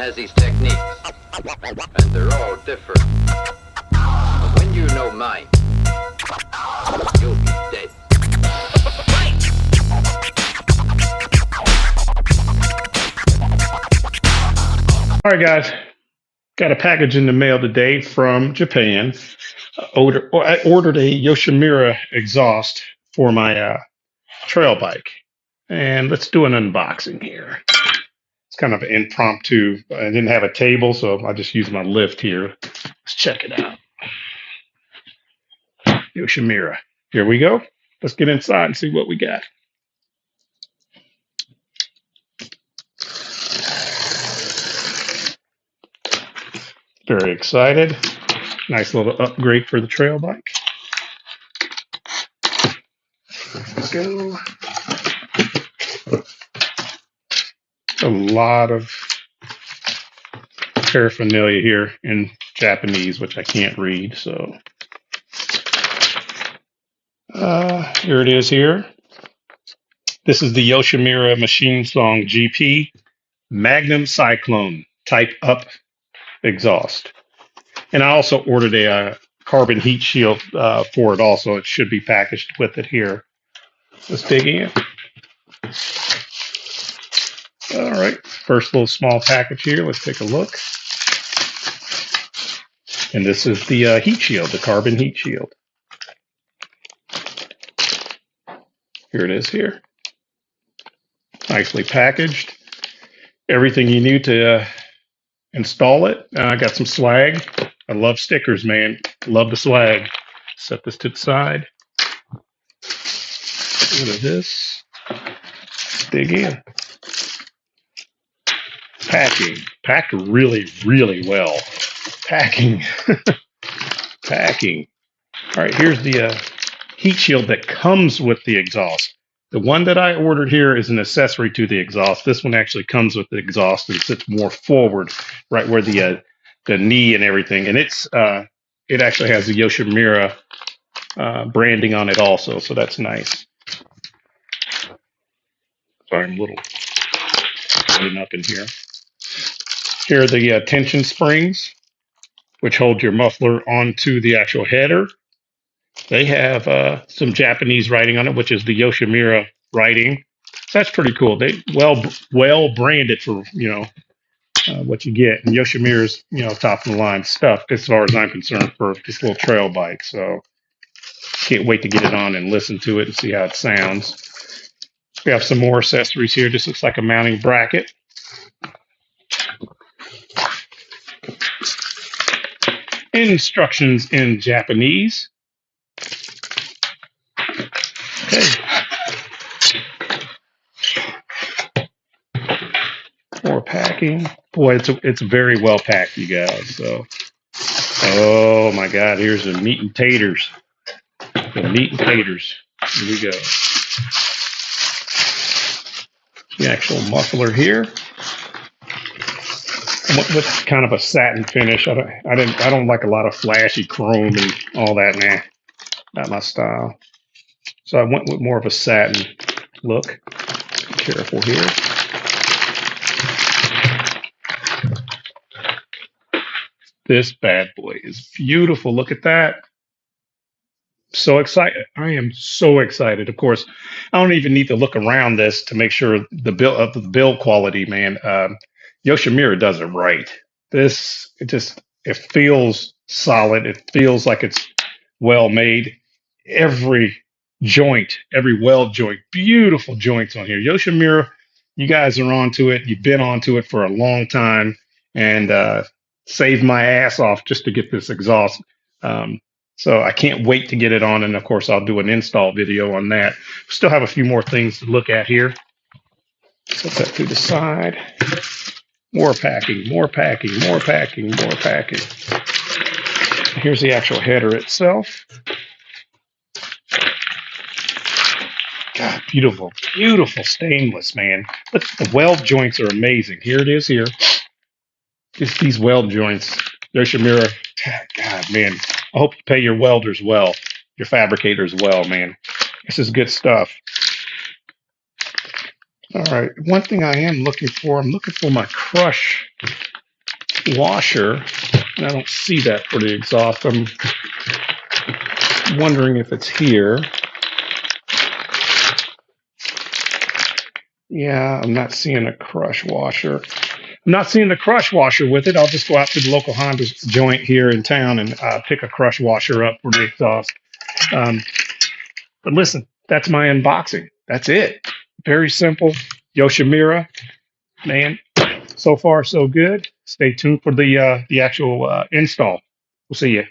has his techniques, and they're all different. But when you know mine, you'll be dead. All right, guys. Got a package in the mail today from Japan. I ordered a Yoshimura exhaust for my trail bike. And let's do an unboxing here. It's kind of an impromptu. I didn't have a table, so I just used my lift here. Let's check it out. Yoshimura. Here we go. Let's get inside and see what we got. Very excited. Nice little upgrade for the trail bike. Let's go. A lot of paraphernalia here in Japanese, which I can't read. So here it is here. This is the Yoshimura Machine Song GP Magnum Cyclone Type Up exhaust. And I also ordered a carbon heat shield for it also. It should be packaged with it here. Let's dig in. All right, first little small package here. Let's take a look. And this is the heat shield, the carbon heat shield. Here it is here. Nicely packaged. Everything you need to install it. I got some swag. I love stickers, man. Love the swag. Set this to the side. Look at this. Dig in. Packing. Packed really, really well. Packing. Packing. All right, here's the heat shield that comes with the exhaust. The one that I ordered here is an accessory to the exhaust. This one actually comes with the exhaust and sits more forward, right where the knee and everything. And it actually has the Yoshimura branding on it also, so that's nice. Sorry, I'm a little getting up in here. Here are the tension springs, which hold your muffler onto the actual header. They have some Japanese writing on it, which is the Yoshimura writing. So that's pretty cool. They well branded for what you get. And Yoshimura's top of the line stuff as far as I'm concerned for this little trail bike. So can't wait to get it on and listen to it and see how it sounds. We have some more accessories here. This looks like a mounting bracket. Instructions in Japanese. Okay. More packing. Boy, it's very well packed, you guys. So, oh my God, here's the meat and taters. The meat and taters. Here we go. The actual muffler here. With kind of a satin finish. I don't like a lot of flashy chrome and all that. Nah, not my style. So I went with more of a satin look. Be careful here. This bad boy is beautiful. Look at that. So excited. I am so excited. Of course, I don't even need to look around this to make sure the build quality, man. Yoshimura does it right. It feels solid. It feels like it's well made. Every joint, every weld joint, beautiful joints on here. Yoshimura, you guys are onto it. You've been onto it for a long time and saved my ass off just to get this exhaust. So I can't wait to get it on. And of course, I'll do an install video on that. Still have a few more things to look at here. Set that to the side. More packing, more packing, more packing, more packing. Here's the actual header itself. God, beautiful, beautiful stainless, man. Look, the weld joints are amazing. Here it is here. Just these weld joints. Yoshimura. God, man. I hope you pay your welders well, your fabricators well, man. This is good stuff. All right. One thing I am looking for, I'm looking for my crush washer. And I don't see that for the exhaust. I'm wondering if it's here. Yeah, I'm not seeing a crush washer. I'm not seeing the crush washer with it. I'll just go out to the local Honda joint here in town and pick a crush washer up for the exhaust. Um, but listen, that's my unboxing. That's it. Very simple. Yoshimura, man. So far, so good. Stay tuned for the actual install. We'll see you.